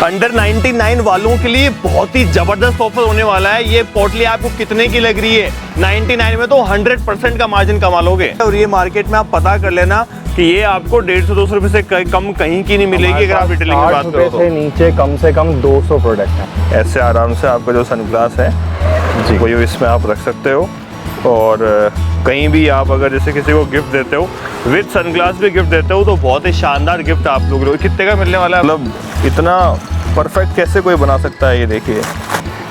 Under 99 वालों के लिए बहुत ही जबरदस्त ऑफर होने वाला है। ये पोटली आपको कितने की लग रही है? 99 में तो 100% का मार्जिन कमा लोगे। और ये मार्केट में आप पता कर लेना कि ये आपको 150-200 रुपए से कम कहीं की नहीं मिलेगी। अगर आप रिटेलिंग की बात करो तो से नीचे कम से कम 200 प्रोडक्ट हैं। ऐसे आराम से आपका जो सनग्लास है जी वो इसमें आप रख सकते हो। और कहीं भी आप अगर जैसे किसी को गिफ्ट देते हो विद सनग्लास भी गिफ्ट देते हो तो बहुत ही शानदार गिफ्ट आप लोग कितने का मिलने वाला है? मतलब इतना परफेक्ट कैसे कोई बना सकता है? ये देखिए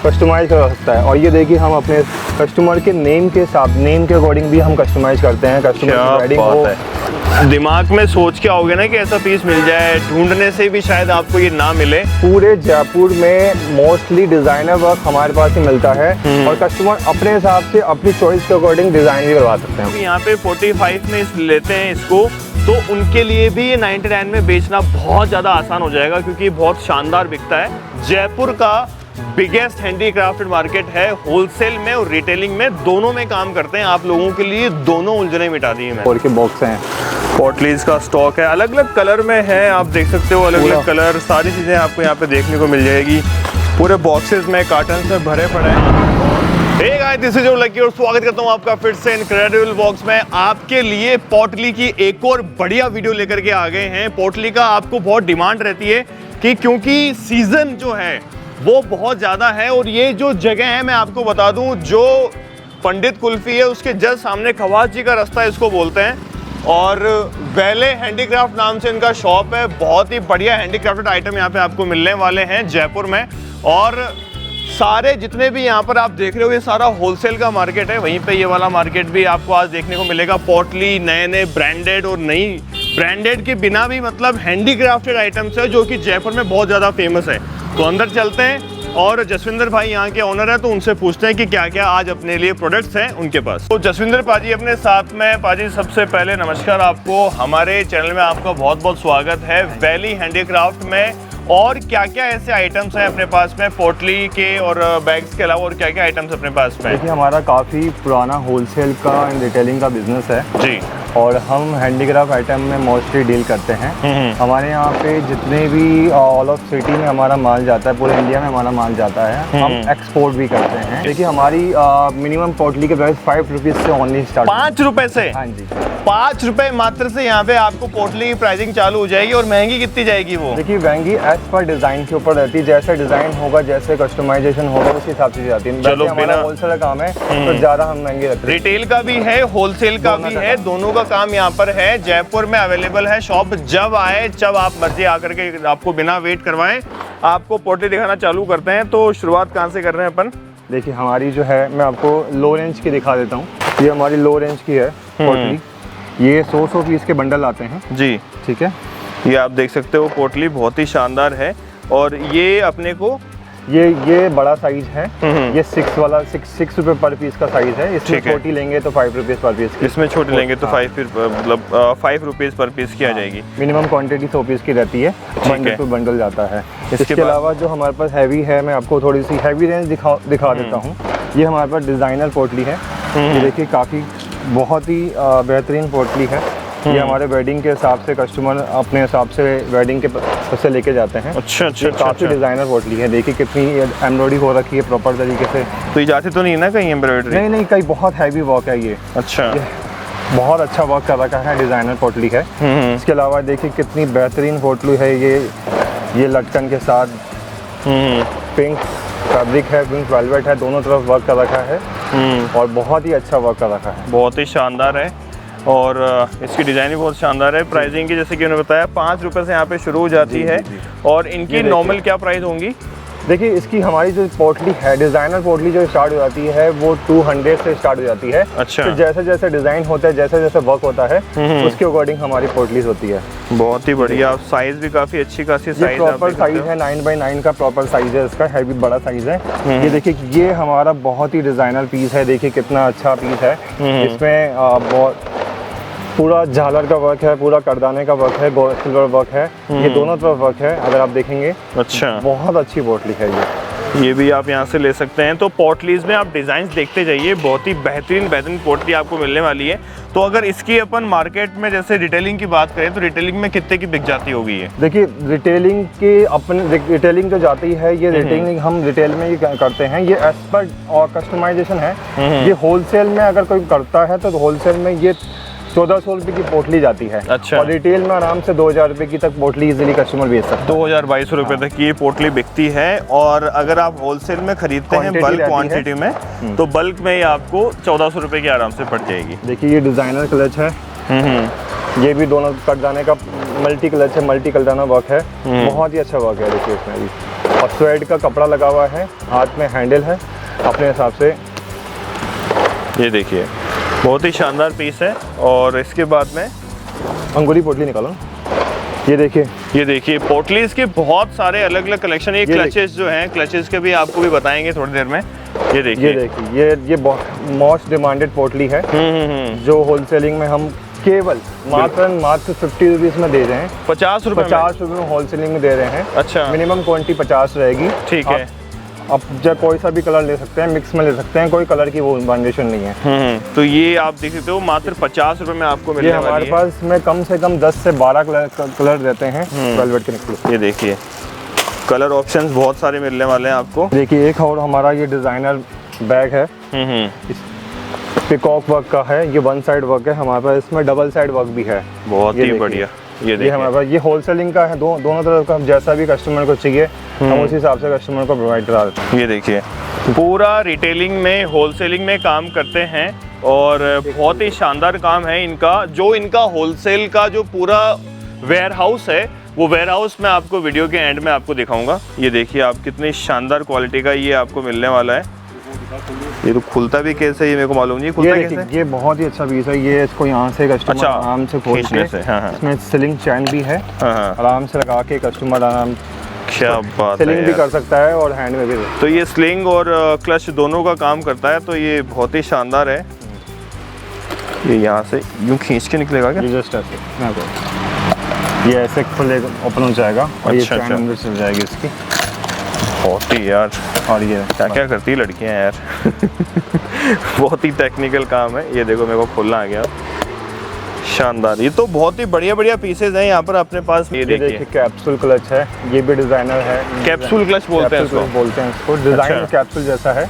कस्टमाइज कर सकता है। और ये देखिए हम अपने कस्टमर के नेम के अकॉर्डिंग भी हम कस्टमाइज करते हैं। कस्टमर की वेडिंग हो, दिमाग में सोच के आओगे ना कि ऐसा पीस मिल जाए, ढूंढने से भी शायद आपको ये ना मिले। पूरे जयपुर में मोस्टली डिजाइनर वर्क हमारे पास ही मिलता है और कस्टमर अपने हिसाब से अपनी चॉइस के अकॉर्डिंग डिजाइन भी करवा सकते हैं। यहाँ पे 45 में लेते हैं इसको तो उनके लिए भी ये 99 में बेचना बहुत ज़्यादा आसान हो जाएगा क्योंकि बहुत शानदार बिकता है। जयपुर का बिगेस्ट हैंडीक्राफ्टेड मार्केट है, होलसेल में और रिटेलिंग में दोनों में काम करते हैं। आप लोगों के लिए दोनों उलझने मिटा दी है। और के बॉक्स हैं, पोटलीज का स्टॉक है, अलग अलग कलर में है, आप देख सकते हो अलग अलग कलर, सारी चीज़ें आपको यहाँ पे देखने को मिल जाएगी। पूरे बॉक्सेस में कार्टन से भरे पड़े हैं। Hey guys, this is your Lucky और स्वागत करता हूँ आपका फिर से इनक्रेडिबल बॉक्स में। आपके लिए पोटली की एक और बढ़िया वीडियो लेकर के आ गए हैं। पोटली का आपको बहुत डिमांड रहती है कि क्योंकि सीजन जो है वो बहुत ज़्यादा है। और ये जो जगह है मैं आपको बता दूं, जो पंडित कुल्फी है उसके जस्ट सामने खवास जी का रास्ता इसको बोलते हैं और वेले हैंडीक्राफ्ट नाम से इनका शॉप है। बहुत ही बढ़िया हैंडीक्राफ्टेड आइटम यहाँ पे आपको मिलने वाले हैं जयपुर में। और सारे जितने भी यहाँ पर आप देख रहे हो ये सारा होलसेल का मार्केट है। वहीं पे ये वाला मार्केट भी आपको आज देखने को मिलेगा। पोटली नए नए ब्रांडेड और नई ब्रांडेड के बिना भी मतलब हैंडीक्राफ्टेड आइटम्स है जो कि जयपुर में बहुत ज़्यादा फेमस है। तो अंदर चलते हैं और जसविंदर भाई यहाँ के ओनर है तो उनसे पूछते हैं कि क्या क्या आज अपने लिए प्रोडक्ट्स हैं उनके पास। तो जसविंदर पाजी अपने साथ में। पाजी सबसे पहले नमस्कार आपको, हमारे चैनल में आपका बहुत बहुत स्वागत है। वैली हैंडीक्राफ्ट में और क्या क्या ऐसे आइटम्स हैं अपने पास में पोटली के और बैग्स के अलावा, और क्या क्या आइटम्स अपने पास में? देखिए हमारा काफ़ी पुराना होलसेल का एंड रिटेलिंग का बिजनेस है जी और हम हैंडीक्राफ्ट आइटम में मोस्टली डील करते हैं। हमारे यहाँ पे जितने भी ऑल ऑफ सिटी में हमारा माल जाता है, पूरे इंडिया में हमारा माल जाता है। हम एक्सपोर्ट भी करते हैं। देखिए हमारी मिनिमम पोटली के प्राइस 5 रुपीज़ से ओनली स्टार्ट। 5 रुपए से? हाँ जी, 5 रुपए मात्र से यहाँ पे आपको पोटली की प्राइसिंग चालू हो जाएगी। और महंगी कितनी जाएगी वो? देखिए महंगी एज पर डिज़ाइन के ऊपर रहती है। जैसे डिज़ाइन होगा, जैसे कस्टमाइजेशन होगा उस हिसाब से जाती है। चलो, हमारा होलसेल का काम है तो ज़्यादा हम महंगी रखते हैं। रिटेल का भी है, होलसेल का भी है, दोनों का काम यहाँ पर है। जयपुर में अवेलेबल है शॉप। जब आए जब आप मर्जी आकर के आपको बिना वेट करवाएं आपको पोटली दिखाना चालू करते हैं। तो शुरुआत कहाँ से कर रहे हैं अपन? देखिए हमारी जो है मैं आपको लो रेंज की दिखा देता हूँ। ये हमारी लो रेंज की है पोटली। ये 100 पीस के बंडल आते हैं जी, ठीक है। ये आप देख सकते हो पोटली बहुत ही शानदार है। और ये अपने को ये बड़ा साइज है। ये 6 रुपए पर पीस का साइज है। इसमें छोटी लेंगे तो 5 रुपीज़ पर पीस की। इसमें छोटी लेंगे तो 5 रुपीज़ पर पीस की आ जाएगी। मिनिमम क्वांटिटी 100 पीस की रहती है, बंडल पे बंडल जाता है। इसके अलावा जो हमारे पास हैवी है, मैं आपको थोड़ी सी हैवी रेंज दिखा देता हूँ। ये हमारे पास डिज़ाइनर पोटली है। ये देखिए काफ़ी बहुत ही बेहतरीन पोटली है। ये हमारे वेडिंग के हिसाब से कस्टमर अपने हिसाब से वेडिंग के से लेके जाते हैं। अच्छा अच्छा, काफ़ी डिज़ाइनर पोटली है। देखिए कितनी एम्ब्रॉयडरी हो रखी है प्रॉपर तरीके से। तो ये जाती तो नहीं ना कहीं एम्ब्रॉयडरी? नहीं, कहीं बहुत हैवी वर्क है ये। अच्छा, बहुत अच्छा वर्क कर रखा है, डिज़ाइनर पोटली है। इसके अलावा देखिए कितनी बेहतरीन पोटली है। ये लटकन के साथ पिंक फैब्रिक है, पिंक वेलवेट है, दोनों तरफ वर्क कर रखा है और बहुत ही अच्छा वर्क कर रखा है। बहुत ही शानदार है और इसकी डिज़ाइन भी बहुत शानदार है। प्राइसिंग की जैसे कि उन्होंने बताया 5 रुपए से यहाँ पे शुरू हो जाती है। और इनकी नॉर्मल क्या प्राइस होंगी? देखिए इसकी हमारी जो पोटली है, डिज़ाइनर पोटली जो स्टार्ट हो जाती है वो 200 से स्टार्ट हो जाती है। अच्छा, तो जैसे जैसे डिज़ाइन होता है, जैसे जैसे वर्क होता है उसके अकॉर्डिंग हमारी पोटलीज होती है। बहुत ही बढ़िया। साइज़ भी काफ़ी अच्छी खासी साइज, प्रॉपर साइज़ है। 9x9 का प्रॉपर साइज़ है इसका, हैवी बड़ा साइज़ है। ये देखिए ये हमारा बहुत ही डिज़ाइनर पीस है। देखिए कितना अच्छा पीस है। इसमें बहुत पूरा झालर का वर्क है, पूरा करदाने का वर्क है, सिल्वर वर्क है। ये दोनों तरफ वर्क है अगर आप देखेंगे। अच्छा, बहुत अच्छी पोटली है ये। ये भी आप यहाँ से ले सकते हैं। तो पोटलीज में आप डिज़ाइन देखते जाइए, बहुत ही बेहतरीन पोटली आपको मिलने वाली है। तो अगर इसकी अपन मार्केट में जैसे रिटेलिंग की बात करें तो रिटेलिंग में कितने की बिक जाती होगी ये? देखिए रिटेलिंग की अपने रिटेलिंग जो जाती है, ये रिटेलिंग हम रिटेल में ये करते हैं, ये एज पर और कस्टमाइजेशन है। ये होलसेल में अगर कोई करता है तो होलसेल में ये 1400 रुपये की पोटली जाती है। अच्छा। और रिटेल में आराम से 2000 रुपये की तक पोटली इजीली कस्टमर बेच सकता है। 2200 रुपये तक की ये पोटली बिकती है। और अगर आप होलसेल में खरीदते हैं बल्क क्वांटिटी में तो बल्क में ये आपको 1400 रुपये की आराम से पड़ जाएगी। देखिए ये डिज़ाइनर क्लच है, ये भी दोनों कटदाने का मल्टी क्लच है, मल्टी कटदाना वर्क है, बहुत ही अच्छा वर्क है। देखिए इसमें भी और स्वेड का कपड़ा लगा हुआ है, हाथ में हैंडल है अपने हिसाब से। ये देखिए बहुत ही शानदार पीस है। और इसके बाद में अंगूरी पोटली निकालो, ये देखिए पोटलीज के बहुत सारे अलग अलग कलेक्शन। ये क्लचेस जो हैं, क्लचेस के भी आपको भी बताएंगे थोड़ी देर में। ये देखिए ये मोस्ट डिमांडेड पोटली है जो होलसेलिंग में हम केवल मात्र 50 रुपीज़ में दे रहे हैं। 50 रुपये में होलसेलिंग में दे रहे हैं। अच्छा। मिनिमम क्वांटिटी 50 रहेगी। ठीक है। आप जब कोई सा भी कलर ले सकते हैं, मिक्स में ले सकते हैं, कोई कलर की वो बाउंडेशन नहीं है। तो ये आप देख सकते हो मात्र 50 रुपये में आपको मिलने वाली है। हमारे पास में कम से कम 10 से 12 कलर देते हैं वेलवेट के नेकलेस। ये देखिए कलर ऑप्शंस बहुत सारे मिलने वाले हैं आपको। देखिए एक और हमारा ये डिज़ाइनर बैग है, पिकॉक वर्क का है, ये वन साइड वर्क है हमारे पास, इसमें डबल साइड वर्क भी है। बहुत ही बढ़िया। ये हमारे पास ये होलसेलिंग का है, दोनों तरफ का, जैसा भी कस्टमर को चाहिए हम उसी हिसाब से कस्टमर को प्रोवाइड करा देते हैं। ये देखिए पूरा रिटेलिंग में होलसेलिंग में काम करते हैं और बहुत ही शानदार काम है इनका। जो इनका होलसेल का जो पूरा वेयर हाउस है वो वेयर हाउस मैं आपको वीडियो के एंड में आपको दिखाऊंगा। ये देखिए आप कितनी शानदार क्वालिटी का ये आपको मिलने वाला है। ये तो खुलता भी कैसे ये मेरे को मालूम नहीं खुलता कैसे। ये बहुत ही अच्छा पीस है। ये इसको यहाँ से कस्टमर आराम से खोल के, इसमें सिलिंग चैन भी है, आराम से लगा के कस्टमर आराम क्या बात है, स्लिंग भी कर सकता है और हैंड में भी। तो ये स्लिंग और क्लच दोनों का काम करता है। तो ये बहुत ही शानदार है। ये यहाँ से यूँ खींच के निकलेगा क्या? जस्ट ऐसे ये ऐसे खुलेगा, ओपन हो जाएगा और ये चैन अंदर चल जाएगी इसकी। बहुत ही यार, और ये क्या क्या करती है लड़कियाँ यार बहुत ही टेक्निकल काम है। ये देखो मेरे को खोलना आ गया, शानदार। ये तो बहुत ही बढ़िया बढ़िया पीसेज हैं यहाँ पर अपने पास। ये देखिए कैप्सूल क्लच है, ये भी डिजाइनर है। कैप्सूल क्लच बोलते हैं इसको, डिजाइन कैप्सूल जैसा है।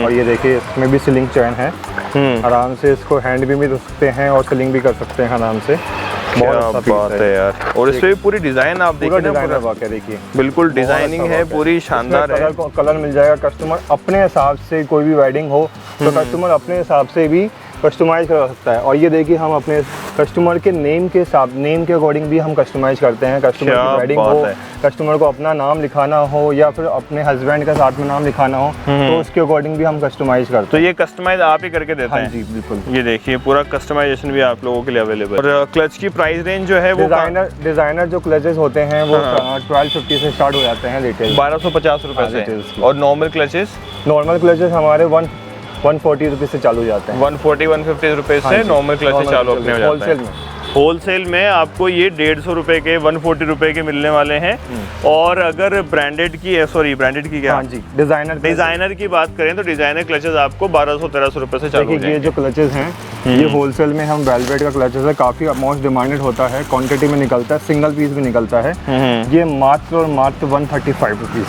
और ये देखिए इसमें भी सिलिंग चैन है, आराम से इसको हैंड भी रख सकते हैं और सिलिंग भी कर सकते हैं आराम से। क्या बात है यार। और इसमें पूरी डिजाइन आप देखिए, देखिए बिल्कुल डिजाइनिंग है पूरी, शानदार है। कलर मिल जाएगा, कस्टमर अपने हिसाब से कोई भी वेडिंग हो तो कस्टमर अपने हिसाब से भी कस्टमाइज करा सकता है। और ये देखिए हम अपने कस्टमर के नेम के अकॉर्डिंग भी हम कस्टमाइज करते हैं। कस्टमर की वेडिंग हो, कस्टमर को अपना नाम लिखाना हो या फिर अपने हस्बैंड का साथ में नाम लिखाना हो तो उसके अकॉर्डिंग भी हम कस्टमाइज करते हैं। तो ये कस्टमाइज आप ही करके देते हैं? हाँ जी बिल्कुल। ये देखिए पूरा कस्टमाइजेशन भी आप लोगों के लिए अवेलेबल। और क्लच की प्राइस रेंज जो है वो डिजाइनर जो क्लचेस होते हैं वो 1250 से स्टार्ट हो जाते हैं रिटेल, 1250 रुपए से। और नॉर्मल क्लचेस हमारे 140 रुपये से चालू हो जाते हैं। 150 रुपए से नॉर्मल क्लचेस चालू अपने हो जाते हैं। होलसेल में आपको ये 150 रुपए के 140 रुपए के मिलने वाले हैं। और अगर ब्रांडेड की क्या, हाँ जी, डिजाइनर की बात करें तो डिजाइनर क्लचेस आपको 1200-1300 रुपए से चालू हो जाएंगे। ये जो क्लचेस हैं ये होलसेल में हम वेलवेट का क्लचेस है, काफी मोस्ट डिमांडेड होता है, क्वांटिटी में निकलता है, सिंगल पीस भी निकलता है। ये मात्र 135 रुपीज।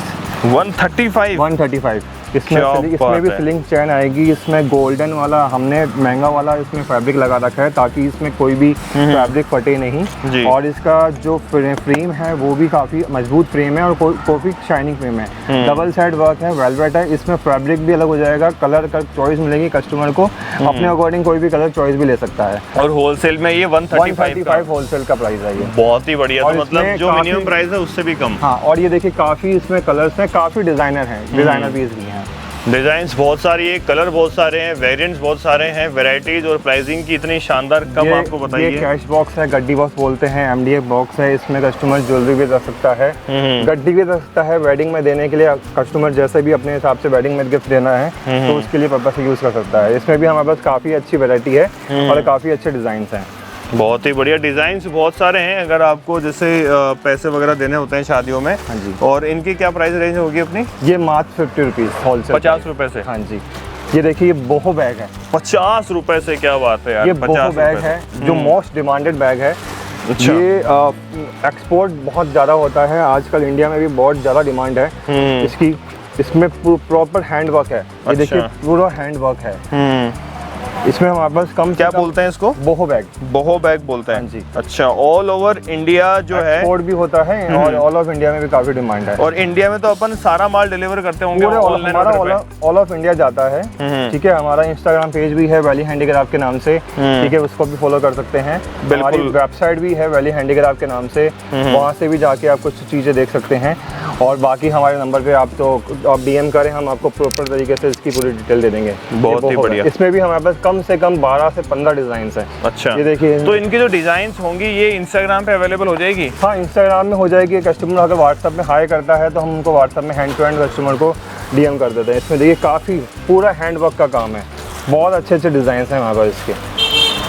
135। इसमें भी सिलिंग चैन आएगी। इसमें गोल्डन वाला हमने महंगा वाला इसमें फैब्रिक लगा रखा है ताकि इसमें कोई भी फैब्रिक फटे नहीं। और इसका जो फ्रेम है वो भी काफी मजबूत फ्रेम है और काफी शाइनिंग फ्रेम है। डबल साइड वर्क है, वेलवेट है, इसमें फैब्रिक भी अलग हो जाएगा, कलर का चॉइस मिलेगी कस्टमर को, अपने अकॉर्डिंग कोई भी कलर चॉइस भी ले सकता है। और होलसेल में ये 135 होलसेल का प्राइस है ये। बहुत ही बढ़िया। तो मतलब जो मिनिमम प्राइस है उससे भी कम। हाँ, और ये देखिए काफी इसमें कलर्स हैं, काफी डिजाइनर हैं, डिजाइनर पीस भी हैं। डिजाइन्स बहुत सारी है, कलर बहुत सारे हैं, वेरिएंट्स बहुत सारे हैं, वैरायटीज और प्राइसिंग की इतनी शानदार कम आपको बताइए। ये कैश बॉक्स है, गड्डी बॉक्स बोलते हैं, MDF बॉक्स है। इसमें कस्टमर ज्वेलरी भी रख सकता है, गड्डी भी रख सकता है। वेडिंग में देने के लिए कस्टमर जैसे भी अपने हिसाब से वेडिंग में गिफ्ट देना है तो उसके लिए पर्पस से यूज कर सकता है। इसमें भी हमारे पास काफी अच्छी वैरायटी है और काफी अच्छे डिजाइन हैं। बहुत ही बढ़िया डिजाइन बहुत सारे हैं। अगर आपको जैसे पैसे वगैरह देने होते हैं शादियों में। हाँ जी। और इनकी क्या प्राइस रेंज होगी अपनी? ये मात्र 50 रुपीज़ होलसेल, 50 रुपए से। हाँ जी। ये देखिए ये बोहो बैग है, 50 रुपए से, क्या बात है यार। ये बोहो बैग है जो मोस्ट डिमांडेड बैग है। अच्छा। ये एक्सपोर्ट बहुत ज़्यादा होता है आजकल, इंडिया में भी बहुत ज़्यादा डिमांड है इसकी। इसमें प्रॉपर हैंड वर्क है। ये देखिए पूरा हैंड वर्क है। इसमें हमारे पास क्या बोलते हैं इसको? बोहो बैग। बोहो बैग बोलते हैं। हाँ जी। अच्छा, ऑल ओवर इंडिया जो है एक्सपोर्ट भी होता है और ऑल ऑफ इंडिया में भी काफी डिमांड है। और इंडिया में तो अपन सारा माल डिलीवर करते होंगे ऑनलाइन? हमारा ऑल ऑफ इंडिया जाता है। ठीक है, हमारा इंस्टाग्राम पेज भी है वैली हैंडीक्राफ्ट के नाम से। ठीक है, उसको भी फॉलो कर सकते हैं। हमारी वेबसाइट भी है वैली हैंडीक्राफ्ट के नाम से, वहाँ से भी जाके आप कुछ चीज़ें देख सकते हैं। और बाकी हमारे नंबर पे आप DM करें, हम आपको प्रॉपर तरीके से इसकी पूरी डिटेल दे देंगे। बहुत ही बढ़िया। इसमें भी हमारे पास कम से कम 12 से 15 डिजाइन है। अच्छा, ये देखिए। तो इनकी जो डिजाइन होंगी ये इंस्टाग्राम पे अवेलेबल हो जाएगी? हाँ, इंस्टाग्राम में हो जाएगी। कस्टमर अगर व्हाट्सएप में हाई करता है तो हम उनको व्हाट्सएप में हैंड टू हैंड कस्टमर को DM कर देते हैं। इसमें देखिए काफ़ी पूरा हैंड वर्क का काम है, बहुत अच्छे अच्छे डिज़ाइन हैं हमारे पास इसके।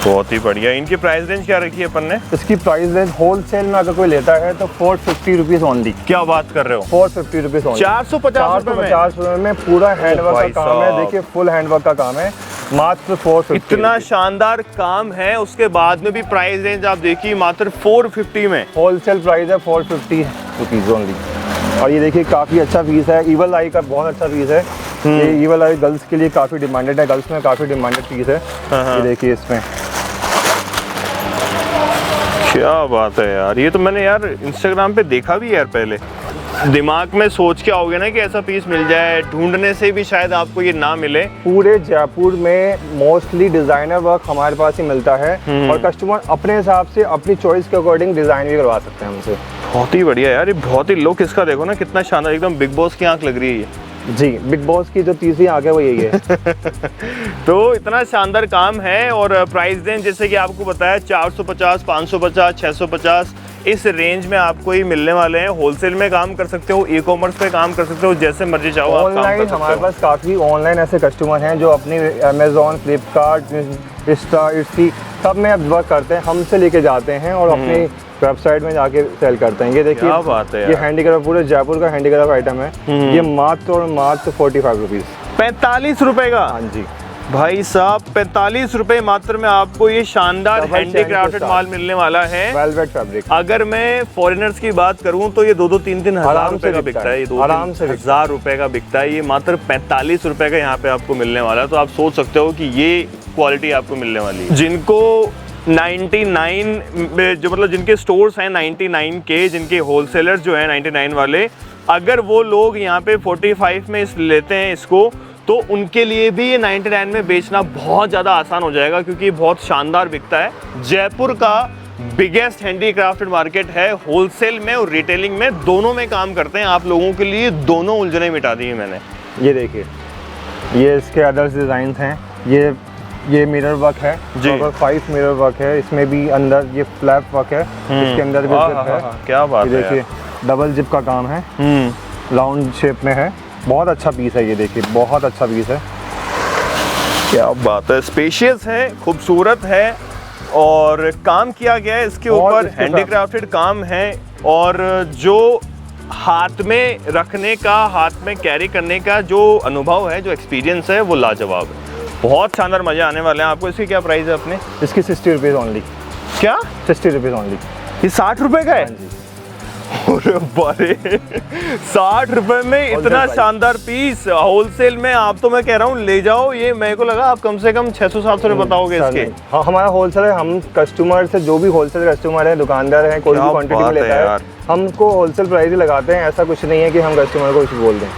बहुत ही बढ़िया। इनकी प्राइस रेंज क्या रखी है अपन ने? इसकी प्राइस रेंज होलसेल में अगर कोई लेता है तो 450 रुपीज़ ओनली। क्या बात कर रहे हो? 450 रुपीज़ ओनली। 450 रुपये में पूरा हैंडवर्क का काम है। देखिए फुल हैंडवर्क का काम है, मात्र 450। इतना शानदार काम है, उसके बाद में भी प्राइस रेंज आप देखिए मात्र 450 में। होलसेल प्राइस है 450 रुपीज़ ओनली। और ये देखिए काफ़ी अच्छा पीस है, ईवल आई का बहुत अच्छा पीस है। ये ईवल आई गर्ल्स के लिए काफ़ी डिमांडेड है, गर्ल्स में काफ़ी डिमांडेड पीस है। ये देखिए इसमें क्या बात है यार। ये तो मैंने यार इंस्टाग्राम पे देखा भी यार पहले। दिमाग में सोच के आओगे ना कि ऐसा पीस मिल जाए, ढूंढने से भी शायद आपको ये ना मिले। पूरे जयपुर में मोस्टली डिजाइनर वर्क हमारे पास ही मिलता है और कस्टमर अपने हिसाब से अपनी चॉइस के अकॉर्डिंग डिजाइन भी करवा सकते हैं हमसे। बहुत ही बढ़िया यार, ये बहुत ही लुक इसका देखो ना कितना शानदार, एकदम बिग बॉस की आंख लग रही है। जी, बिग बॉस की जो तीसरी आंख है वो यही है। तो इतना शानदार काम है। और प्राइस रेंज जैसे कि आपको बताया 450, 550, 650 इस रेंज में आपको ये मिलने वाले हैं। होलसेल में काम कर सकते हो, ई कॉमर्स पे काम कर सकते हो, जैसे मर्जी चाहो आप काम कर सकते हो। हमारे पास काफ़ी ऑनलाइन ऐसे कस्टमर हैं जो अपनी अमेजोन, फ्लिपकार्ट, इंस्टा, इट्सी सब में अब वर्क करते हैं, हमसे लेके जाते हैं और अपनी वेबसाइट में जाके सेल करते हैं। ये देखिए क्या बात है यार। ये हैंडीक्राफ्ट पूरे जयपुर का हैंडीक्राफ्ट आइटम है। ये मात्र और मात्र 45 रुपीज़। 45 रुपए का? हाँ जी भाई साहब, 45 रुपए मात्र में आपको ये शानदार हैंडीक्राफ्टेड माल मिलने वाला है। Velvet fabric. अगर मैं फॉरेनर्स की बात करूं तो ये 2-3 हजार रुपए का बिकता है। ये 2-3 रुपए का बिकता है। ये मात्र 45 रुपए का यहाँ पे आपको मिलने वाला है। तो आप सोच सकते हो कि ये क्वालिटी आपको मिलने वाली है। जिनको 99 जो मतलब जिनके स्टोर्स हैं 99 के, जिनके होलसेलर्स जो हैं 99 वाले, अगर वो लोग यहाँ पे 45 में लेते हैं इसको, तो उनके लिए भी ये 99 में बेचना बहुत ज़्यादा आसान हो जाएगा, क्योंकि ये बहुत शानदार बिकता है। जयपुर का बिगेस्ट हैंडीक्राफ्टेड मार्केट है, होलसेल में और रिटेलिंग में दोनों में काम करते हैं। आप लोगों के लिए दोनों उलझने मिटा दी है मैंने। ये देखिए, ये इसके अदर्स डिज़ाइन हैं। ये मिरर वर्क है, 5 मिरर वर्क है। इसमें भी अंदर ये फ्लैप वर्क है, इसके अंदर भी जिप है। क्या बात है। देखिए डबल जिप का काम है, राउंड शेप में है। बहुत अच्छा पीस है ये, देखिए बहुत अच्छा पीस है। क्या बात है, स्पेशियस है, खूबसूरत है और काम किया गया है इसके ऊपर, हैंडीक्राफ्टेड काम है। और जो हाथ में रखने का, हाथ में कैरी करने का जो अनुभव है, जो एक्सपीरियंस है, वो लाजवाब है। बहुत शानदार मजे आने वाले हैं आपको। इसकी क्या प्राइस है अपने? इसकी 60 रुपीज़ ओनली। क्या 60 रुपीज़ ओनली? ये 60 रुपए का है? हाँ जी। अरे बारे 60 रुपए में इतना शानदार पीस होलसेल में। आप तो मैं कह रहा हूँ ले जाओ। ये मेरे को लगा आप कम से कम 600-700 रुपए बताओगे इसके। हाँ, हमारा होलसेल है। हम कस्टमर से जो भी होलसेल कस्टमर है, दुकानदार है, कोई भी क्वांटिटी में लेता है, हमको होलसेल प्राइस ही लगाते हैं। ऐसा कुछ नहीं है कि हम कस्टमर को कुछ बोल दें।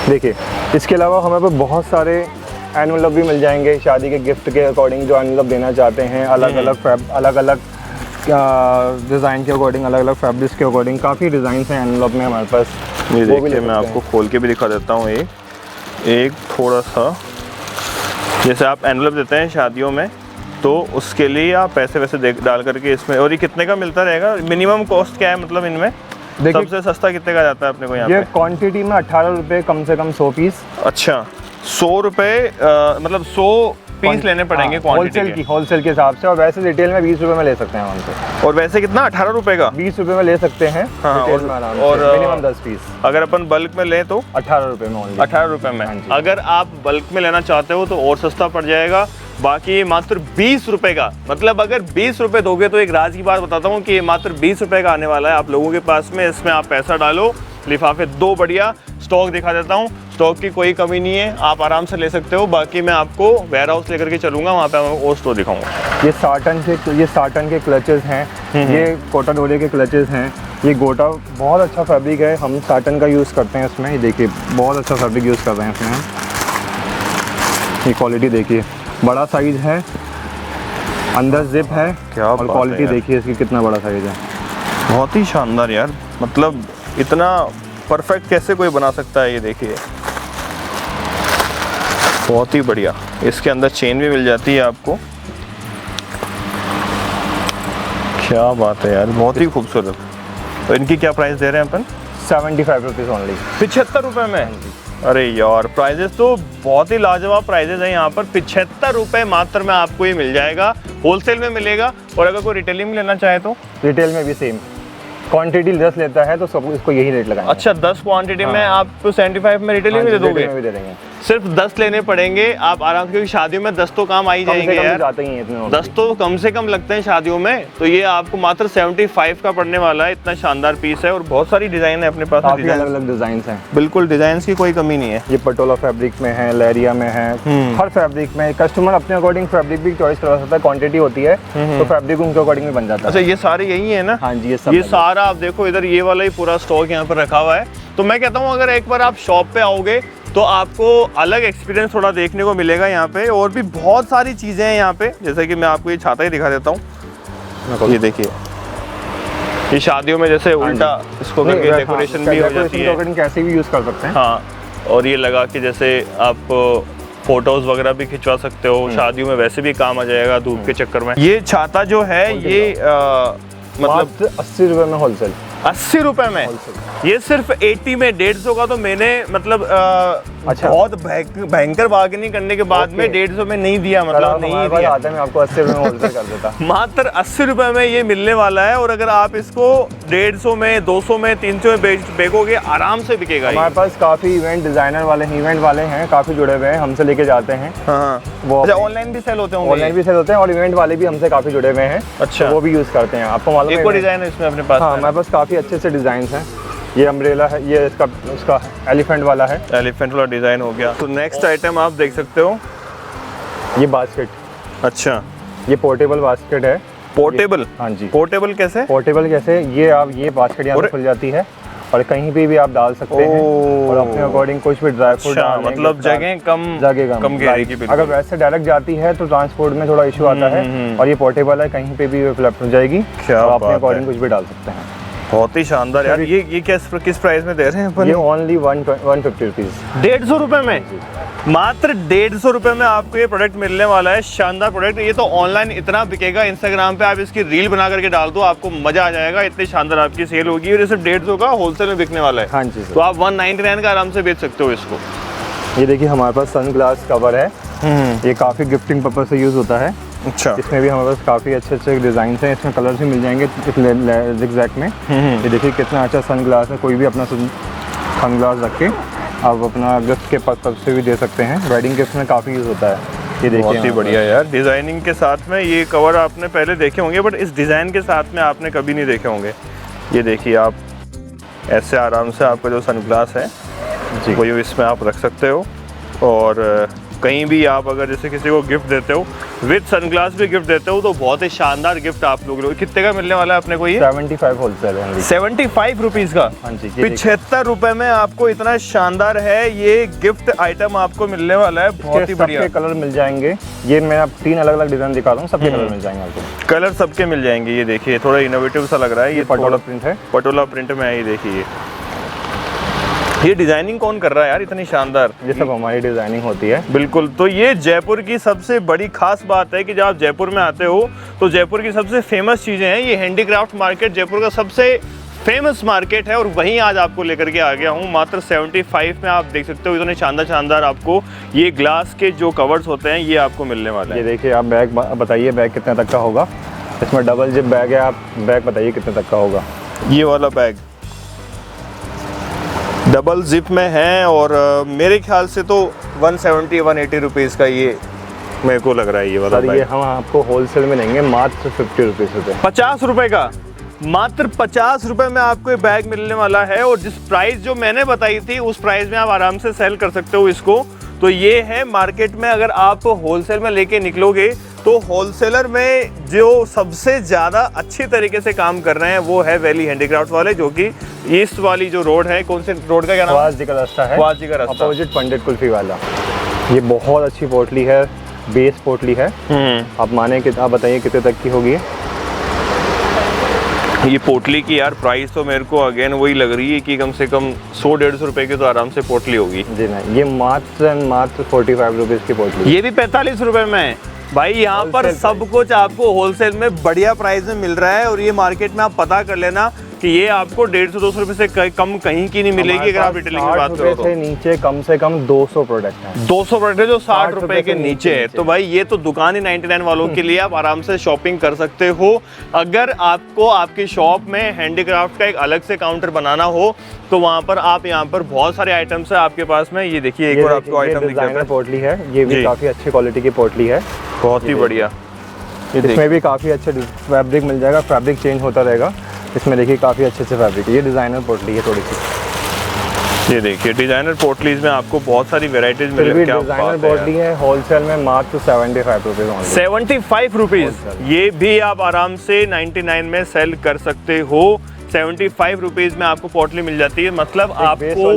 देखिए इसके अलावा हमें पे बहुत सारे एनवलप भी मिल जाएंगे शादी के गिफ्ट के अकॉर्डिंग। जो एनवलप देना चाहते हैं, अलग अलग डिज़ाइन के अकॉर्डिंग, अलग अलग फैब्रिक्स के अकॉर्डिंग काफ़ी डिज़ाइन हैं एनवलप में हमारे पास। ये देखिए, मैं आपको खोल के भी दिखा देता हूँ। एक थोड़ा सा, जैसे आप एनवलप देते हैं शादियों में, तो उसके लिए आप पैसे वैसे डाल करके इसमें। और ये कितने का मिलता रहेगा? मिनिमम कॉस्ट क्या है मतलब इनमें? सबसे सस्ता कितने का जाता है अपने को यहाँ पे? ये क्वांटिटी में 18 रुपये, कम से कम 100 पीस। अच्छा, 100 रुपये मतलब 100 पीस लेने पड़ेंगे क्वांटिटी होलसेल के हिसाब से, और वैसे रिटेल में 20 रुपए में ले सकते हैं हमसे। और वैसे कितना 18 रुपए का 20 रुपए में ले सकते हैं। हाँ, रिटेल में आराम से, और मिनिमम 10 पीस। अगर अपन बल्क में लें तो 18 रुपए में ओनली। 18 रुपए में। अगर आप बल्क में लेना चाहते हो तो और सस्ता पड़ जाएगा। बाकी ये मात्र 20 रुपए का, मतलब अगर 20 रुपए दोगे तो एक राज की बात बताता हूँ कि ये मात्र 20 रुपए का आने वाला है आप लोगों के पास में। इसमें आप पैसा डालो, लिफाफे दो बढ़िया। स्टॉक दिखा देता हूँ, स्टॉक की कोई कमी नहीं है, आप आराम से ले सकते हो। बाकी मैं आपको वेयर हाउस लेकर के चलूंगा, वहाँ पे मैं और स्टोर दिखाऊंगा। ये साटन के क्लचेस हैं, ये कोटाडोरे के क्लचेस हैं। ये गोटा बहुत अच्छा फैब्रिक है, हम साटन का यूज़ करते हैं इसमें। ये देखिए बहुत अच्छा फैब्रिक यूज़ कर रहे हैं इसमें। ये क्वालिटी देखिए, बड़ा साइज है, अंदर जिप है, क्या और क्वालिटी देखिए इसकी कितना बड़ा साइज है। बहुत ही शानदार यार, मतलब इतना परफेक्ट कैसे कोई बना सकता है। ये देखिए बहुत ही बढ़िया। इसके अंदर चेन भी मिल जाती है आपको। क्या बात है यार, बहुत ही खूबसूरत। तो इनकी क्या प्राइस दे रहे हैं अपन? 75 रुपीज़ ओनली। 75 रुपए में? अरे यार प्राइजेस तो बहुत ही लाजवाब प्राइजेस हैं यहाँ पर। 75 रुपए मात्र में आपको ये मिल जाएगा, होलसेल में मिलेगा। और अगर कोई रिटेलिंग में लेना चाहे तो रिटेल में भी सेम क्वांटिटी 10 लेता है तो सब इसको यही रेट लगाएंगे। अच्छा 10 क्वांटिटी में आप 75 में रिटेलिंग में दे दोगे? में भी दे देंगे। सिर्फ 10 लेने पड़ेंगे आप आराम से, क्योंकि शादियों में 10 तो काम आ ही जाएंगे यार। जाते ही इतने 10 तो कम से कम लगते हैं शादियों में। तो ये आपको मात्र 75 का पड़ने वाला है। इतना शानदार पीस है और बहुत सारी डिजाइन है अपने पास। काफी अलग अलग डिजाइन हैं, बिल्कुल डिजाइन की कोई कमी नहीं है। ये पटोला फैब्रिक में है, लेरिया में है, हर फैब्रिक में कस्टमर अपने अकॉर्डिंग फैब्रिक भी चॉइस करवा सकता है। क्वांटिटी होती है तो फैब्रिक उनके अकॉर्डिंग में बन जाता है। अच्छा ये सारे यही है ना? हाँ जी, ये सारा आप देखो, इधर ये वाला ही पूरा स्टॉक यहाँ पर रखा हुआ है। तो मैं कहता हूँ अगर एक बार आप शॉप पे आओगे तो आपको अलग एक्सपीरियंस थोड़ा देखने को मिलेगा यहाँ पे। और भी बहुत सारी चीज़ें हैं यहाँ पे, जैसे कि मैं आपको ये छाता ही दिखा देता हूँ। ये देखिए, ये शादियों में जैसे उल्टा इसको करके डेकोरेशन भी हो जाती है, कैसे भी यूज़ कर सकते हैं। हाँ, और ये लगा के जैसे आप फोटोज वगैरह भी खिंचवा सकते हो। शादियों में वैसे भी काम आ जाएगा धूप के चक्कर में। ये छाता जो है ये मतलब 80 रुपए में होलसेल। 80 रुपए में? ये सिर्फ 80 में 150 का तो मैंने मतलब अच्छा, बहुत भयंकर बार्गेनिंग करने के बाद में 150 में नहीं दिया, मतलब नहीं दिया। आता है, मैं आपको 80 रुपए में होलसेल कर देता। मात्र 80 रुपए में ये मिलने वाला है। और अगर आप इसको 150 में, 200 में, 300 में बेचोगे आराम से बिकेगा। हमारे पास काफी इवेंट वाले हैं, काफी जुड़े हुए हैं, हमसे लेके जाते हैं। हाँ, वो ऑनलाइन भी सेल होते हैं? ऑनलाइन भी सेल होते हैं और इवेंट वाले भी हमसे काफी जुड़े हुए हैं। अच्छा, तो वो भी यूज करते हैं। आपको मालूम है एक और डिजाइन है इसमें अपने पास? हाँ, हमारे पास काफी अच्छे से डिजाइन हैं। ये अम्ब्रेला है, ये इसका एलिफेंट वाला है। एलिफेंट वाला डिजाइन हो गया। तो नेक्स्ट आइटम आप देख सकते हो, ये बास्केट। अच्छा, ये पोर्टेबल बास्केट है। पोर्टेबल? हाँ जी। पोर्टेबल कैसे? पोर्टेबल कैसे, ये बास्केट यहाँ से खुल जाती है और कहीं पे भी आप डाल सकते हैं और अपने अकॉर्डिंग कुछ भी ड्राई फ्रूट डालने, मतलब जगह कम घेरेगी। अगर वैसे डायरेक्ट जाती है तो ट्रांसपोर्ट में थोड़ा इशू आता है, और ये पोर्टेबल है, कहीं पे भी फ्लिप हो जाएगी। आप अपने अकॉर्डिंग कुछ भी डाल सकते हैं। बहुत ही शानदार यार। ये किस प्राइस में दे रहे हैं अपन? ये ओनली 150 रुपीज़। 150 रुपए में? मात्र 150 रुपए में आपको ये प्रोडक्ट मिलने वाला है। शानदार प्रोडक्ट। ये तो ऑनलाइन इतना बिकेगा, इंस्टाग्राम पे आप इसकी रील बना करके डाल दो, आपको मजा आ जाएगा। इतनी शानदार आपकी सेल होगी। और ये सिर्फ 150 का होलसेल में बिकने वाला है। हाँ जी। तो आप 199 का आराम से बेच सकते हो इसको। ये देखिए हमारे पास सन-ग्लास कवर है। ये काफ़ी गिफ्टिंग पर्पज से यूज़ होता है। अच्छा, इसमें भी हमारे पास काफ़ी अच्छे डिज़ाइन हैं। इसमें कलर्स भी मिल जाएंगे ज़िगज़ैग में। ये देखिए कितना अच्छा सनग्लास है। कोई भी अपना सनग्लास रख के आप अपना गिफ्ट के पर्पज से भी दे सकते हैं। वेडिंग गिफ्ट में काफ़ी यूज़ होता है। ये देखिए बहुत ही बढ़िया यार। डिज़ाइनिंग के साथ में ये कवर आपने पहले देखे होंगे, बट इस डिज़ाइन के साथ में आपने कभी नहीं देखे होंगे। ये देखिए आप ऐसे आराम से आपका जो सनग्लास है जी, वो इसमें आप रख सकते हो। और कहीं भी आप अगर जैसे किसी को गिफ्ट देते हो, विद सनग्लास भी गिफ्ट देते हो, तो बहुत ही शानदार गिफ्ट आप लोग। कितने का मिलने वाला है अपने को ये? 75 होलसेल है। 75 रुपीज़ का? हाँ जी। 75 रुपए में आपको इतना शानदार है ये गिफ्ट आइटम आपको मिलने वाला है। बहुत ही बढ़िया। सबके कलर मिल जाएंगे। ये मैं आप 3 अलग अलग डिज़ाइन दिखा रहा हूँ, सबके कलर मिल जाएंगे आपको। कलर सबके मिल जाएंगे। ये देखिए थोड़ा इनोवेटिव सा लग रहा है। ये पटोला प्रिंट है। पटोला प्रिंट में है। ये देखिए ये डिजाइनिंग कौन कर रहा है यार इतनी शानदार? ये सब हमारी डिजाइनिंग होती है। बिल्कुल। तो ये जयपुर की सबसे बड़ी खास बात है कि जब आप जयपुर में आते हो तो जयपुर की सबसे फेमस चीज़ें हैं। ये हैंडीक्राफ्ट मार्केट जयपुर का सबसे फेमस मार्केट है और वहीं आज आपको लेकर के आ गया हूँ। मात्र 75 में आप देख सकते हो इतने शानदार आपको ये ग्लास के जो कवर्स होते हैं ये आपको मिलने वाले हैं। ये देखिए, आप बैग बताइए बैग कितने तक का होगा। इसमें डबल जिप बैग है, आप बैग बताइए कितने तक का होगा। ये वाला बैग डबल जिप में है और मेरे ख्याल से तो 170-180 रुपीज़ का ये मेरे को लग रहा है ये वाला बैग। ये हम आपको होलसेल में देंगे मात्र 50 रुपये। 50 रुपए का, मात्र 50 रुपए में आपको ये बैग मिलने वाला है। और जिस प्राइस जो मैंने बताई थी उस प्राइस में आप आराम से सेल कर सकते हो इसको। तो ये है मार्केट में अगर आप होलसेल में लेके निकलोगे तो होलसेलर में जो सबसे ज़्यादा अच्छी तरीके से काम कर रहे हैं वो है वैली हैंडीक्राफ्ट वाले, जो कि ईस्ट वाली जो रोड है, कौन से रोड का क्या नाम है? ख्वाजा का रास्ता है, ख्वाजा का रास्ता, अपोजिट पंडित कुल्फी वाला। ये बहुत अच्छी पोटली है, बेस पोटली है। आप माने कि आप बताइए कितने तक की होगी ये पोटली की? यार प्राइस तो मेरे को अगेन वही लग रही है कि कम से कम 100-150 रुपए की तो आराम से पोटली होगी। जी नहीं, ये मात्र 45 रुपीज़ की पोटली। ये भी 45 रुपए में भाई। यहाँ पर सब कुछ आपको होलसेल में बढ़िया प्राइस में मिल रहा है। और ये मार्केट में आप पता कर लेना कि ये आपको 150-200 रुपए से कम कहीं की नहीं मिलेगी। अगर आप रिटेलिंग की बात करो तो से नीचे कम से कम 200 प्रोडक्ट हैं। 200 प्रोडक्ट है जो 60 रुपए के नीचे है। तो भाई ये तो दुकान ही 99 वालों के लिए आप आराम से शॉपिंग कर सकते हो। अगर आपको आपकी शॉप में हैंडीक्राफ्ट का एक अलग से काउंटर बनाना हो तो वहाँ पर आप यहाँ पर बहुत सारे आइटम्स है आपके पास में। ये देखिए एक और आपको आइटम दिख रहा है, पोटली है। ये भी काफी अच्छी क्वालिटी की पोटली है, बहुत ही बढ़िया। इसमें भी काफी अच्छे फैब्रिक मिल जाएगा, फैब्रिक चेंज होता रहेगा। इसमें देखिए काफ़ी अच्छे से फैब्रिक है। ये डिज़ाइनर पोटली है थोड़ी सी। ये देखिए डिज़ाइनर पोटलीज में आपको बहुत सारी वेराइटीज मिल रही है। डिज़ाइनर पोटली है होलसेल में मात्र 75 रुपीज़। 75 रुपीज़ ये भी आप आराम से 99 में सेल कर सकते हो। 75 रुपीज़ में आपको पोटली मिल जाती है। मतलब आपको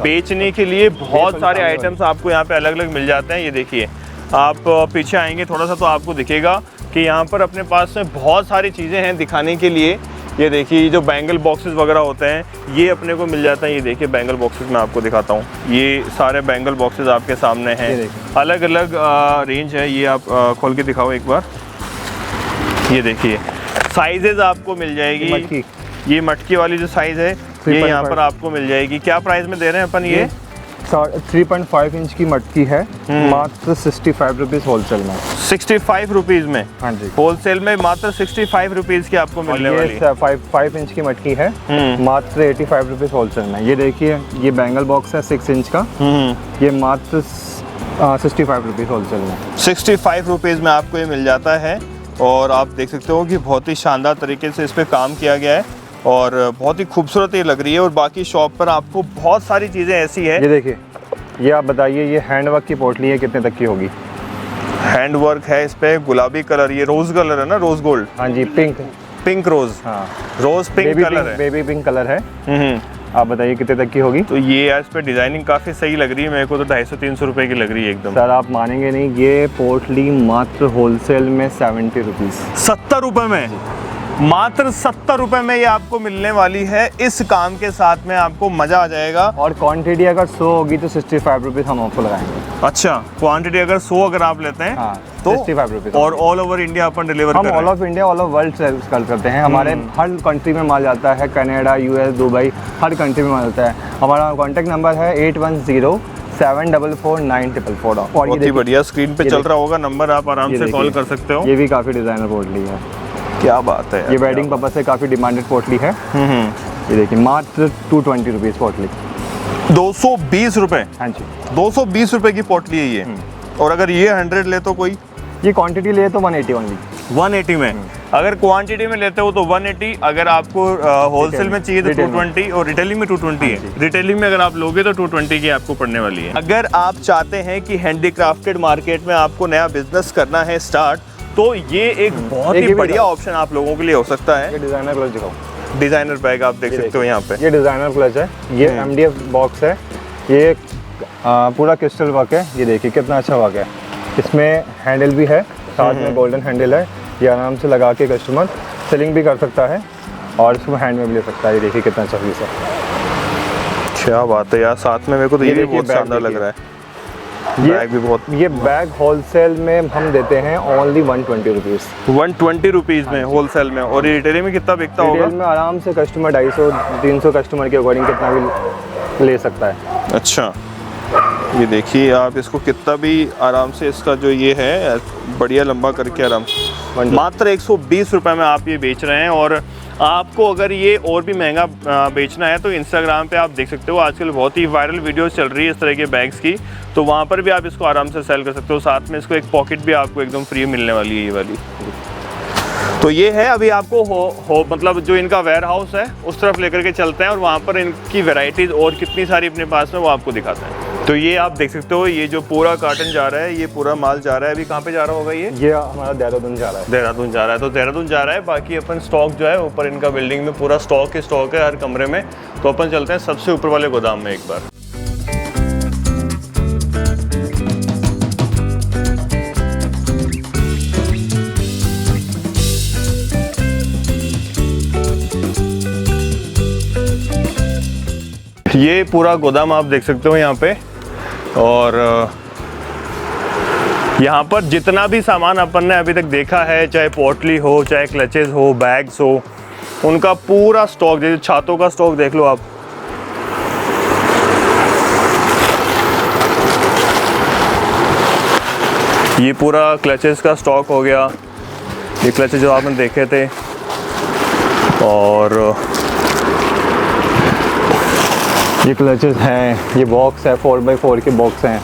बेचने के लिए बहुत सारे आइटम्स आपको यहाँ पे अलग अलग मिल जाते हैं। ये देखिए आप पीछे आएंगे थोड़ा सा तो आपको दिखेगा कि यहाँ पर अपने पास में बहुत सारी चीज़ें हैं दिखाने के लिए। ये देखिए ये जो बैंगल बॉक्सेस वगैरह होते हैं ये अपने को मिल जाता है। ये देखिए बैंगल बॉक्सेस मैं आपको दिखाता हूँ। ये सारे बैंगल बॉक्सेस आपके सामने हैं, अलग अलग रेंज है। ये आप खोल के दिखाओ एक बार। ये देखिए साइजेज आपको मिल जाएगी। ये मटकी वाली जो साइज़ है ये यहाँ पर आपको मिल जाएगी। क्या प्राइस में दे रहे हैं अपन? ये 3.5 इंच की मटकी है, मात्र 65 रुपीज़ होलसेल में। 65 रुपीज़ में? हाँ जी, होलसेल में मात्र 65 रुपीज़ की आपको मिलने वाली है। 5 इंच की मटकी है, मात्र 85 रुपीज़ होलसेल में। ये देखिए ये बैंगल बॉक्स है 6 इंच का, ये मात्र 65 रुपीज़ होलसेल में। 65 रुपीज़ में आपको ये मिल जाता है। और आप देख सकते हो कि बहुत ही शानदार तरीके से इस पर काम किया गया है और बहुत ही खूबसूरत ये लग रही है। और बाकी शॉप पर आपको बहुत सारी चीज़ें ऐसी है। ये देखिए, ये आप बताइए ये हैंडवर्क की पोटली है, कितने तक की होगी? हैंडवर्क है इस पे, गुलाबी कलर, ये रोज कलर है ना, रोज गोल्ड? हाँ जी, पिंक रोज। हाँ रोज पिंक कलर है, बेबी पिंक कलर है। आप बताइए कितने तक की होगी? तो ये यार इस पे डिजाइनिंग काफ़ी सही लग रही है मेरे को तो 250-300 रुपए की लग रही है एकदम। सर आप मानेंगे नहीं, ये पोटली मात्र होलसेल में 70 रुपीज़। 70 रुपए में? मात्र 70 रुपए में ये आपको मिलने वाली है। इस काम के साथ में आपको मजा आ जाएगा। और क्वांटिटी अगर 100 होगी तो 65 रुपीज़ हम आपको लगाएंगे। अच्छा, क्वांटिटी अगर 100 अगर आप लेते हैं हाँ, तो 65 रुपीज़। और ऑल ओवर इंडिया अपन डिलीवर हम all of India all of world sell करते हैं। हमारे हर कंट्री में माल जाता है, कनाडा, यूएस, दुबई, हर कंट्री में माल जाता है। हमारा कॉन्टैक्ट नंबर है 8107449444। और बहुत ही बढ़िया स्क्रीन पे चल रहा होगा नंबर, आप आराम से कॉल कर सकते हो। ये भी काफ़ी डिज़ाइनर पोटली है, क्या बात है। ये वेडिंग पर्पस से काफ़ी डिमांडेड पोटली है। ये देखिए मात्र 220 रुपीज़ पोटली। 220 रुपए? हाँ जी, 220 रुपए की पोटली है ये। और अगर ये 100 ले तो कोई? ये क्वांटिटी ले तो 180 ओनली। 180 में? अगर क्वांटिटी में लेते हो तो 180, अगर आपको होलसेल में चाहिए तो 220 और रिटेलिंग में 220 है। रिटेलिंग में अगर आप लोगे तो 220 की आपको पड़ने वाली है। अगर आप चाहते हैं कि हैंडीक्राफ्टेड मार्केट में आपको नया बिजनेस करना है स्टार्ट, तो ये एक बहुत ही बढ़िया ऑप्शन आप लोगों के लिए हो सकता है। ये डिज़ाइनर क्लच दिखाओ। डिज़ाइनर बैग आप देख सकते हो यहाँ पे। ये डिज़ाइनर क्लच है, ये MDF बॉक्स है, ये पूरा क्रिस्टल वर्क है। ये देखिए कितना अच्छा वर्क है। इसमें हैंडल भी है, साथ में गोल्डन हैंडल है। ये आराम से लगा के कस्टमर सेलिंग भी कर सकता है और इसको हैंड में भी ले सकता है। ये देखिए कितना अच्छा पीस है। क्या बात है यार, साथ में मेरे को तो ये भी बहुत शानदार लग रहा है। बैग भी बहुत। ये बैग होलसेल में हम देते हैं ओनली 120 रुपीज़। 120 रुपीज़ में होलसेल में। और रिटेल में कितना बिकता होगा? रिटेल में आराम से कस्टमर 250-300 कस्टमर के अकॉर्डिंग कितना भी ले सकता है। अच्छा, ये देखिए आप इसको कितना भी आराम से, इसका जो ये है बढ़िया लंबा करके आराम से मात्र 120 रुपये में आप ये बेच रहे हैं। और आपको अगर ये और भी महंगा बेचना है तो इंस्टाग्राम पे आप देख सकते हो, आजकल बहुत ही वायरल वीडियोस चल रही है इस तरह के बैग्स की, तो वहाँ पर भी आप इसको आराम से सेल कर सकते हो। साथ में इसको एक पॉकेट भी आपको एकदम फ्री मिलने वाली है, ये वाली। तो ये है, अभी आपको मतलब जो इनका वेयर हाउस है उस तरफ लेकर के चलते हैं और वहाँ पर इनकी वैरायटीज़ और कितनी सारी अपने पास में वो आपको दिखाते हैं। तो ये आप देख सकते हो, ये जो पूरा कार्टन जा रहा है, ये पूरा माल जा रहा है। अभी कहाँ पे जा रहा होगा ये हमारा देहरादून जा रहा है। देहरादून जा रहा है, तो देहरादून जा रहा है। बाकी अपन स्टॉक जो है ऊपर इनका बिल्डिंग में पूरा स्टॉक ही स्टॉक है हर कमरे में। तो अपन चलते हैं सबसे ऊपर वाले गोदाम में एक बार। ये पूरा गोदाम आप देख सकते हो यहाँ पे। और यहाँ पर जितना भी सामान अपन ने अभी तक देखा है, चाहे पोटली हो, चाहे क्लचेस हो, बैग्स हो, उनका पूरा स्टॉक, जैसे छातों का स्टॉक देख लो आप। ये पूरा क्लचेस का स्टॉक हो गया, ये क्लचेस जो आपने देखे थे। और ये क्लचेस हैं, ये बॉक्स है, 4x4 के बॉक्स हैं।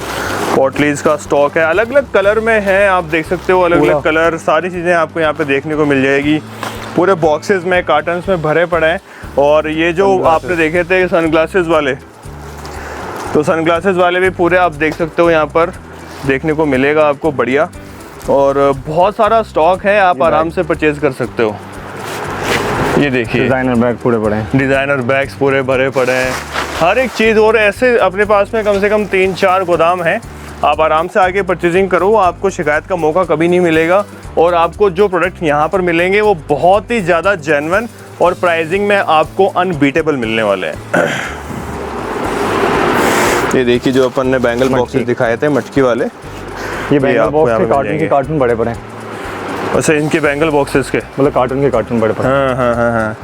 पोटलीज का स्टॉक है, अलग अलग कलर में है, आप देख सकते हो अलग अलग कलर, सारी चीज़ें आपको यहाँ पे देखने को मिल जाएगी। पूरे बॉक्सेस में, कार्टन्स में भरे पड़े हैं। और ये जो आपने देखे थे सनग्लासेस वाले, तो सनग्लासेस वाले भी पूरे आप देख सकते हो यहाँ पर देखने को मिलेगा आपको, बढ़िया। और बहुत सारा स्टॉक है, आप आराम से परचेज कर सकते हो। ये देखिए डिज़ाइनर बैग पूरे पड़े हैं, डिज़ाइनर बैग्स पूरे भरे पड़े हैं, हर एक चीज़। और ऐसे अपने पास में कम से कम 3-4 गोदाम हैं, आप आराम से आके परचेजिंग करो, आपको शिकायत का मौका कभी नहीं मिलेगा। और आपको जो प्रोडक्ट यहाँ पर मिलेंगे वो बहुत ही ज़्यादा जेन्युइन और प्राइसिंग में आपको अनबीटेबल मिलने वाले हैं। ये देखिए जो अपन ने बैंगल बॉक्सेस दिखाए थे मटकी वाले, ये बैंगल बॉक्स के कार्टून के कार्टून बड़े पड़े हैं। अच्छा, इनके बैंगल बॉक्सेस के मतलब कार्टून के कार्टून बड़े पड़े हैं। हाँ।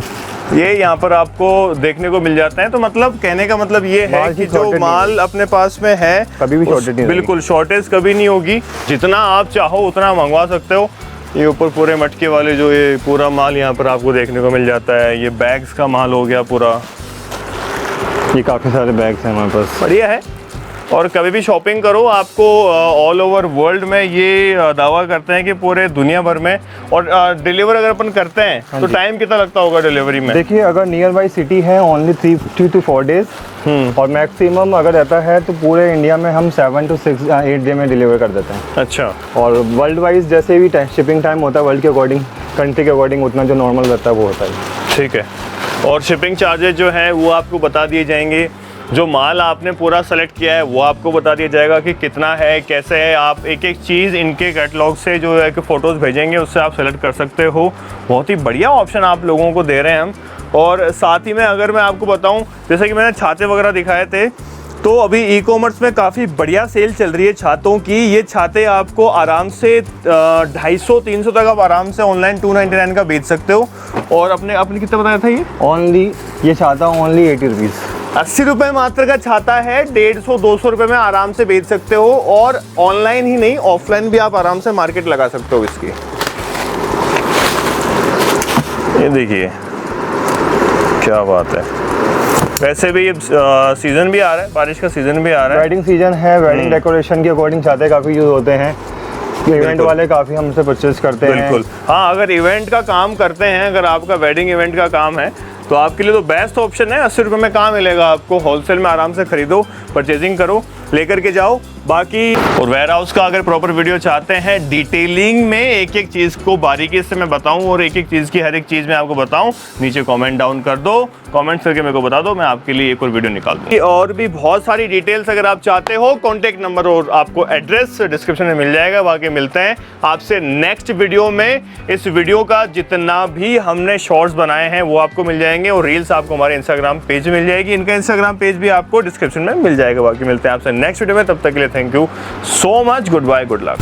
ये यहाँ पर आपको देखने को मिल जाता है। तो मतलब कहने का मतलब ये है कि जो माल अपने पास में है कभी भी शॉर्टेज नहीं, बिल्कुल शॉर्टेज कभी नहीं होगी। जितना आप चाहो उतना मंगवा सकते हो। ये ऊपर पूरे मटके वाले जो ये पूरा माल यहाँ पर आपको देखने को मिल जाता है। ये बैग्स का माल हो गया पूरा, ये काफ़ी सारे बैग्स हैं हमारे पास, बढ़िया है। और कभी भी शॉपिंग करो, आपको ऑल ओवर वर्ल्ड में ये दावा करते हैं कि पूरे दुनिया भर में। और डिलीवर अगर अपन करते हैं तो टाइम कितना लगता होगा डिलीवरी में? देखिए अगर नियर बाई सिटी है ओनली 3 to 4 डेज, और मैक्सिमम अगर रहता है तो पूरे इंडिया में हम 7 to 8 डे में डिलीवर कर देते हैं। अच्छा। और वर्ल्ड वाइज जैसे भी शिपिंग टाइम होता है वर्ल्ड के अकॉर्डिंग, कंट्री के अकॉर्डिंग उतना जो नॉर्मल रहता है वो होता है। ठीक है। और शिपिंग चार्जेस जो हैं वो आपको बता दिए जाएंगे। जो माल आपने पूरा सेलेक्ट किया है वो आपको बता दिया जाएगा कि कितना है, कैसे है। आप एक एक चीज़ इनके कैटलॉग से जो है कि फ़ोटोज़ भेजेंगे, उससे आप सेलेक्ट कर सकते हो। बहुत ही बढ़िया ऑप्शन आप लोगों को दे रहे हैं हम। और साथ ही में अगर मैं आपको बताऊं, जैसे कि मैंने छाते वगैरह दिखाए थे, तो अभी ई कॉमर्स में काफ़ी बढ़िया सेल चल रही है छातों की। ये छाते आपको आराम से 250-300 तक आप आराम से ऑनलाइन 299 का बेच सकते हो। और आपने कितना बताया था ये? ओनली ये छाता ओनली 80 रुपीज़, 80 रुपये मात्र का छाता है। 150-200 रुपये में आराम से बेच सकते हो। और ऑनलाइन ही नहीं, ऑफलाइन भी आप आराम से मार्केट लगा सकते हो इसकी। ये देखिए क्या बात है। वैसे भी ये सीजन भी आ रहा है, बारिश का सीजन भी आ रहा है, वेडिंग सीजन है। वेडिंग डेकोरेशन के अकॉर्डिंग छाते काफ़ी यूज़ होते हैं। इवेंट वाले काफ़ी हमसे परचेज करते हैं। बिल्कुल हाँ, अगर इवेंट का काम करते हैं, अगर आपका वेडिंग इवेंट का काम है तो आपके लिए तो बेस्ट ऑप्शन है। 80 रुपये में कहाँ मिलेगा आपको? होलसेल में आराम से खरीदो, परचेजिंग करो, लेकर के जाओ। बाकी और वेयर हाउस का अगर प्रॉपर वीडियो चाहते हैं, डिटेलिंग में एक एक चीज़ को बारीकी से मैं बताऊं और एक एक चीज़ की हर एक चीज़ मैं आपको बताऊं, नीचे कमेंट डाउन कर दो, कमेंट करके मेरे को बता दो, मैं आपके लिए एक और वीडियो निकाल दूँ। और भी बहुत सारी डिटेल्स अगर आप चाहते हो, कॉन्टैक्ट नंबर और आपको एड्रेस डिस्क्रिप्शन में मिल जाएगा। बाकी मिलते हैं आपसे नेक्स्ट वीडियो में। इस वीडियो का जितना भी हमने शॉर्ट्स बनाए हैं वो आपको मिल जाएंगे, और रील्स आपको हमारे इंस्टाग्राम पेज मिल जाएगी। इनका इंस्टाग्राम पेज भी आपको डिस्क्रिप्शन में मिल जाएगा। बाकी मिलते हैं आपसे नेक्स्ट वीडियो में, तब तक के लिए thank you so much, goodbye, good luck.